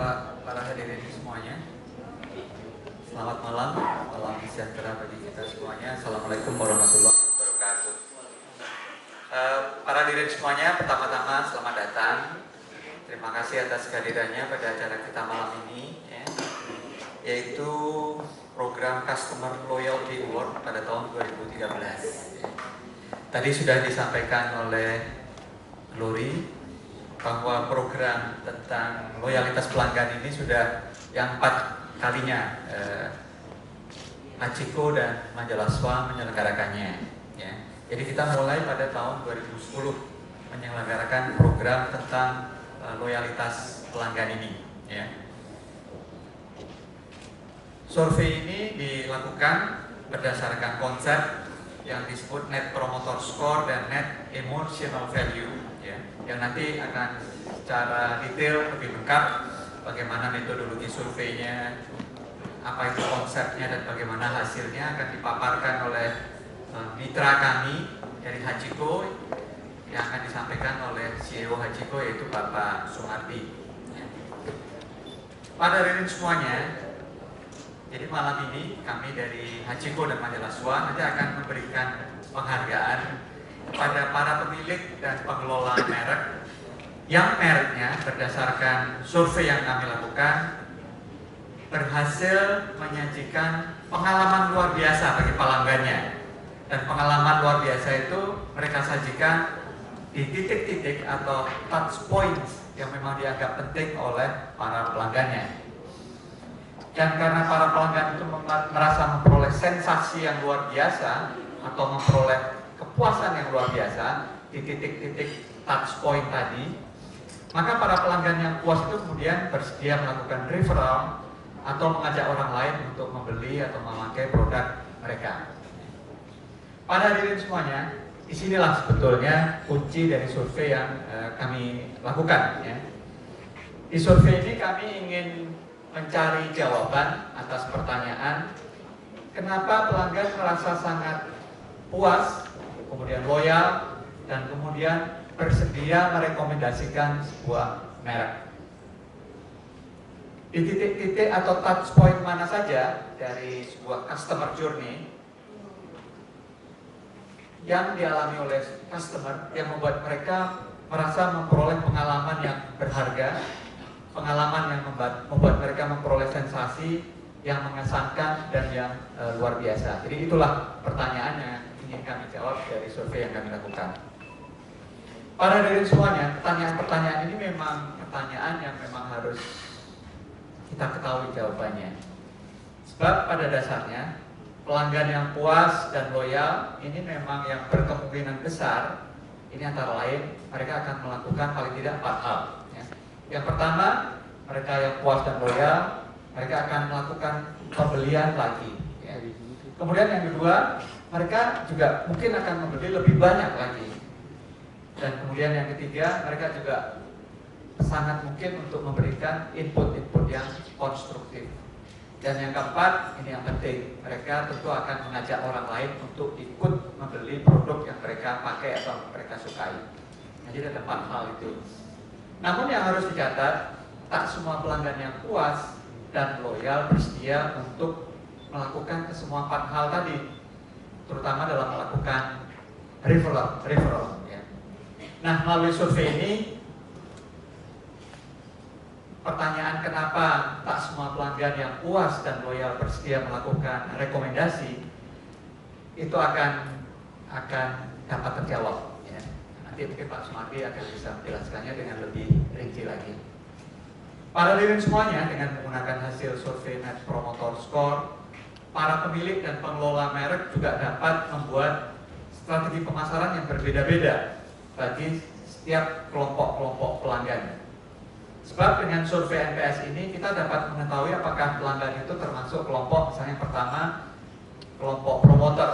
Bapak, para hadirin semuanya. Selamat malam, salam sejahtera bagi kita semuanya. Assalamualaikum warahmatullahi wabarakatuh. Para hadirin semuanya, pertama-tama selamat datang. Terima kasih atas kehadirannya pada acara kita malam ini, yaitu program Customer Loyalty Award pada tahun 2013. Tadi sudah disampaikan oleh Glory bahwa program tentang loyalitas pelanggan ini sudah yang 4 kalinya Hachiko dan Majalah Swa menyelenggarakannya. Ya. Jadi kita mulai pada tahun 2010 menyelenggarakan program tentang loyalitas pelanggan ini. Ya. Survei ini dilakukan berdasarkan konsep yang disebut Net Promoter Score dan Net Emotional Value. Ya, yang nanti akan secara detail lebih lengkap bagaimana metodologi surveinya, apa itu konsepnya dan bagaimana hasilnya akan dipaparkan oleh mitra kami dari Hachiko yang akan disampaikan oleh CEO Hachiko yaitu Bapak Sumardi. Ya. Pada hadirin semuanya, jadi malam ini kami dari Hachiko dan Majalah Swa nanti akan memberikan penghargaan pada para pemilik dan pengelola merek yang mereknya berdasarkan survei yang kami lakukan berhasil menyajikan pengalaman luar biasa bagi pelanggannya, dan pengalaman luar biasa itu mereka sajikan di titik-titik atau touch points yang memang dianggap penting oleh para pelanggannya. Dan karena para pelanggan itu merasa memperoleh sensasi yang luar biasa atau memperoleh kepuasan yang luar biasa di titik-titik touch point tadi, maka para pelanggan yang puas itu kemudian bersedia melakukan referral atau mengajak orang lain untuk membeli atau memakai produk mereka. Pada hadirin semuanya, disinilah sebetulnya kunci dari survei yang kami lakukan. Ya. Di survei ini kami ingin mencari jawaban atas pertanyaan kenapa pelanggan merasa sangat puas, kemudian loyal, dan kemudian bersedia merekomendasikan sebuah merek. Di titik-titik atau touch point mana saja dari sebuah customer journey yang dialami oleh customer yang membuat mereka merasa memperoleh pengalaman yang berharga, pengalaman yang membuat mereka memperoleh sensasi yang mengesankan dan yang luar biasa. Jadi itulah pertanyaannya ingin kami jawab dari survei yang kami lakukan. Para hadirin semuanya, pertanyaan-pertanyaan ini memang pertanyaan yang memang harus kita ketahui jawabannya. Sebab pada dasarnya pelanggan yang puas dan loyal ini memang yang berkemungkinan besar ini antara lain mereka akan melakukan paling tidak 4 hal. Ya. Yang pertama, mereka yang puas dan loyal mereka akan melakukan pembelian lagi. Ya. Kemudian yang kedua, mereka juga mungkin akan membeli lebih banyak lagi. Dan kemudian yang ketiga, mereka juga sangat mungkin untuk memberikan input-input yang konstruktif. Dan yang keempat, ini yang penting, mereka tentu akan mengajak orang lain untuk ikut membeli produk yang mereka pakai atau mereka sukai. Nah, jadi ada 4 hal itu. Namun yang harus dicatat, tak semua pelanggan yang puas dan loyal bersedia untuk melakukan kesemua 4 hal tadi, terutama dalam melakukan referral. Ya. Nah, melalui survei ini, pertanyaan kenapa tak semua pelanggan yang puas dan loyal bersedia melakukan rekomendasi itu akan dapat terjawab. Ya. Nanti mungkin Pak Sumardi akan bisa menjelaskannya dengan lebih rinci lagi. Para hadirin semuanya, dengan menggunakan hasil survei Net Promoter Score, para pemilik dan pengelola merek juga dapat membuat strategi pemasaran yang berbeda-beda bagi setiap kelompok-kelompok pelanggan. Sebab dengan survei NPS ini kita dapat mengetahui apakah pelanggan itu termasuk kelompok, misalnya yang pertama kelompok promoter,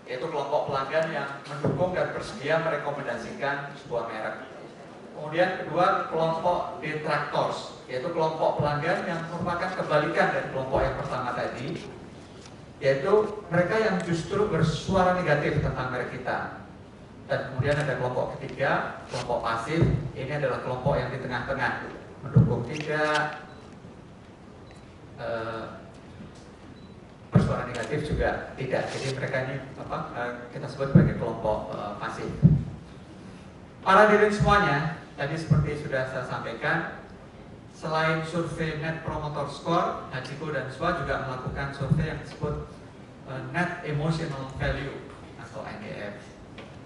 yaitu kelompok pelanggan yang mendukung dan bersedia merekomendasikan sebuah merek. Kemudian kedua, kelompok detractors, yaitu kelompok pelanggan yang merupakan kebalikan dari kelompok yang pertama tadi, yaitu mereka yang justru bersuara negatif tentang merek kita. Dan kemudian ada kelompok ketiga, kelompok pasif. Ini adalah kelompok yang di tengah-tengah, mendukung tidak, bersuara negatif juga tidak. Jadi mereka ini kita sebut sebagai kelompok pasif. Para hadirin semuanya, tadi seperti sudah saya sampaikan, selain survei Net Promoter Score, Hachiko dan SWA juga melakukan survei yang disebut Net Emotional Value atau NEF.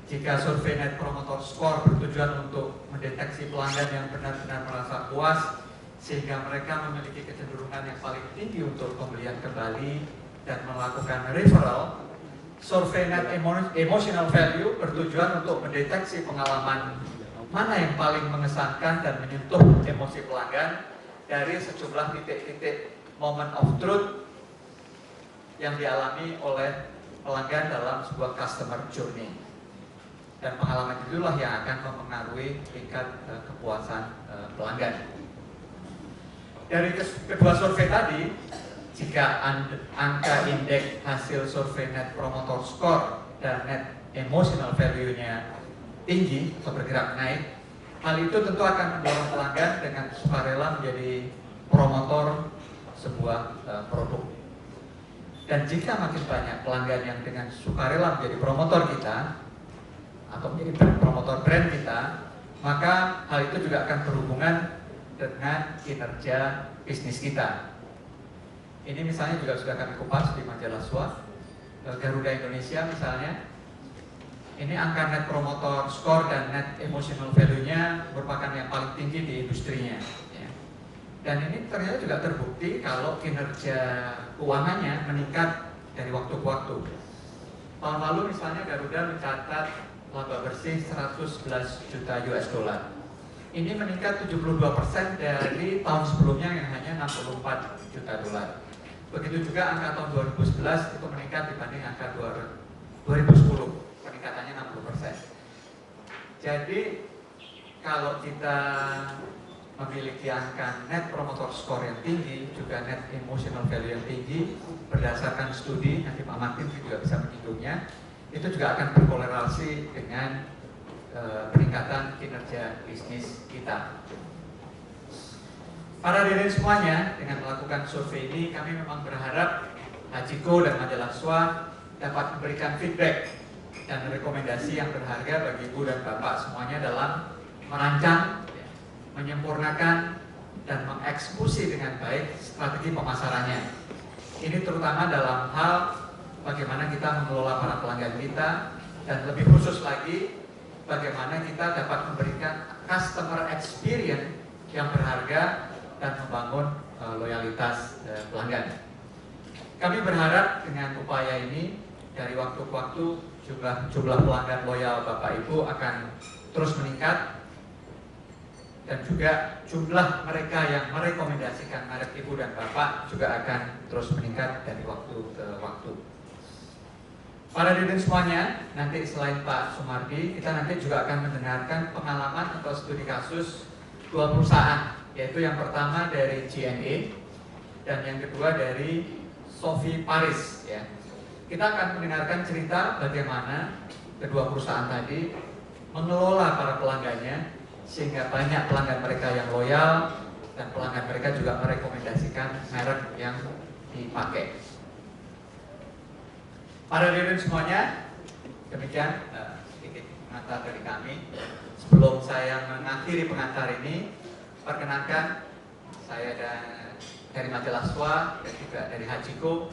Jika survei Net Promoter Score bertujuan untuk mendeteksi pelanggan yang benar-benar merasa puas sehingga mereka memiliki kecenderungan yang paling tinggi untuk pembelian kembali dan melakukan referral, survei Net Emotional Value bertujuan untuk mendeteksi pengalaman mana yang paling mengesankan dan menyentuh emosi pelanggan dari sejumlah titik-titik moment of truth yang dialami oleh pelanggan dalam sebuah customer journey. Dan pengalaman itulah yang akan mempengaruhi tingkat kepuasan pelanggan. Dari kedua survei tadi, jika angka indeks hasil survei Net Promoter Score dan Net Emotional Value-nya tinggi atau bergerak naik, hal itu tentu akan mendorong pelanggan dengan sukarela menjadi promotor sebuah produk. Dan jika makin banyak pelanggan yang dengan sukarela menjadi promotor kita atau menjadi promotor brand kita, maka hal itu juga akan berhubungan dengan kinerja bisnis kita. Ini misalnya juga sudah kami kupas di majalah SWA, Garuda Indonesia misalnya. Ini angka Net Promoter Score dan Net Emotional Value-nya merupakan yang paling tinggi di industrinya. Ya. Dan ini ternyata juga terbukti kalau kinerja keuangannya meningkat dari waktu ke waktu. Tahun lalu misalnya Garuda mencatat laba bersih 111 juta US dollar. Ini meningkat 72% dari tahun sebelumnya yang hanya 64 juta dolar. Begitu juga angka tahun 2011 itu meningkat dibanding angka 2010. Peningkatannya 60%. Jadi kalau kita memiliki angka Net Promoter Score yang tinggi, juga Net Emotional Value yang tinggi, berdasarkan studi, nanti Pak Martin juga bisa menghitungnya, itu juga akan berkorelasi dengan peningkatan kinerja bisnis kita. Para hadirin semuanya, dengan melakukan survei ini, kami memang berharap Hachiko dan majalah SWA dapat memberikan feedback dan rekomendasi yang berharga bagi Ibu dan Bapak semuanya dalam merancang, menyempurnakan, dan mengeksekusi dengan baik strategi pemasarannya. Ini terutama dalam hal bagaimana kita mengelola para pelanggan kita, dan lebih khusus lagi bagaimana kita dapat memberikan customer experience yang berharga dan membangun loyalitas pelanggan. Kami berharap dengan upaya ini dari waktu ke waktu jumlah pelanggan loyal Bapak Ibu akan terus meningkat, dan juga jumlah mereka yang merekomendasikan merek Ibu dan Bapak juga akan terus meningkat dari waktu ke waktu. Para hadirin semuanya, nanti selain Pak Sumardi, kita nanti juga akan mendengarkan pengalaman atau studi kasus dua perusahaan, yaitu yang pertama dari JNE dan yang kedua dari Sophie Paris. Ya. Kita akan mendengarkan cerita bagaimana kedua perusahaan tadi mengelola para pelanggannya sehingga banyak pelanggan mereka yang loyal dan pelanggan mereka juga merekomendasikan merek yang dipakai. Para hadirin semuanya, demikian sedikit pengantar dari kami. Sebelum saya mengakhiri pengantar ini, perkenankan saya dari majalah SWA dan juga dari Hachiko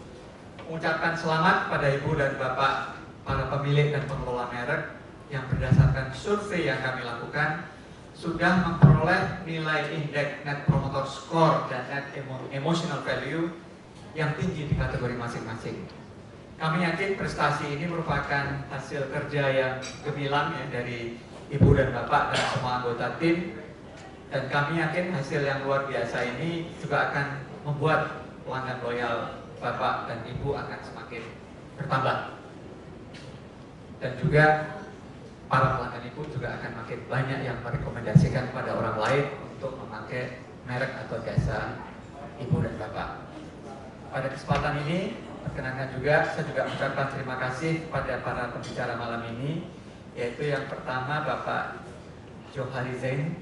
mengucapkan selamat pada Ibu dan Bapak para pemilik dan pengelola merek yang berdasarkan survei yang kami lakukan sudah memperoleh nilai indeks Net Promoter Score dan Net Emotional Value yang tinggi di kategori masing-masing. Kami yakin prestasi ini merupakan hasil kerja yang gemilang ya dari Ibu dan Bapak dan semua anggota tim, dan kami yakin hasil yang luar biasa ini juga akan membuat pelanggan loyal Bapak dan Ibu akan semakin bertambah, dan juga para pelanggan Ibu juga akan makin banyak yang merekomendasikan pada orang lain untuk memakai merek atau jasa Ibu dan Bapak. Pada kesempatan ini, perkenankan juga saya juga mengucapkan terima kasih kepada para pembicara malam ini, yaitu yang pertama Bapak Johari Zain,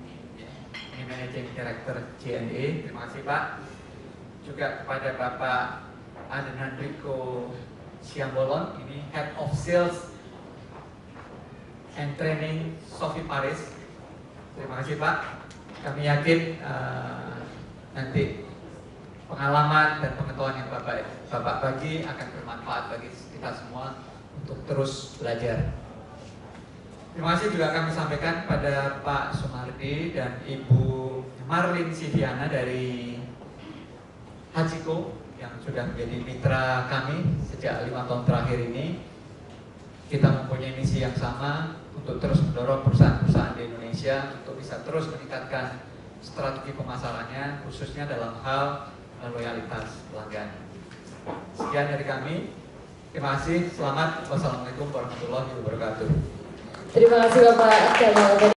ini Managing Director JNE. Terima kasih Pak. juga kepada Bapak Adnan Rico Siambolon, ini Head of Sales and Training Sophie Paris. Terima kasih Pak. Kami yakin nanti pengalaman dan pengetahuan yang Bapak bagi akan bermanfaat bagi kita semua untuk terus belajar. Terima kasih juga kami sampaikan pada Pak Sumardi dan Ibu Marlin Sidiana dari Hachiko yang sudah menjadi mitra kami sejak 5 tahun terakhir ini. Kita mempunyai misi yang sama untuk terus mendorong perusahaan-perusahaan di Indonesia untuk bisa terus meningkatkan strategi pemasarannya, khususnya dalam hal loyalitas pelanggan. Sekian dari kami. Terima kasih. Selamat. Wassalamualaikum warahmatullahi wabarakatuh. Terima kasih Bapak.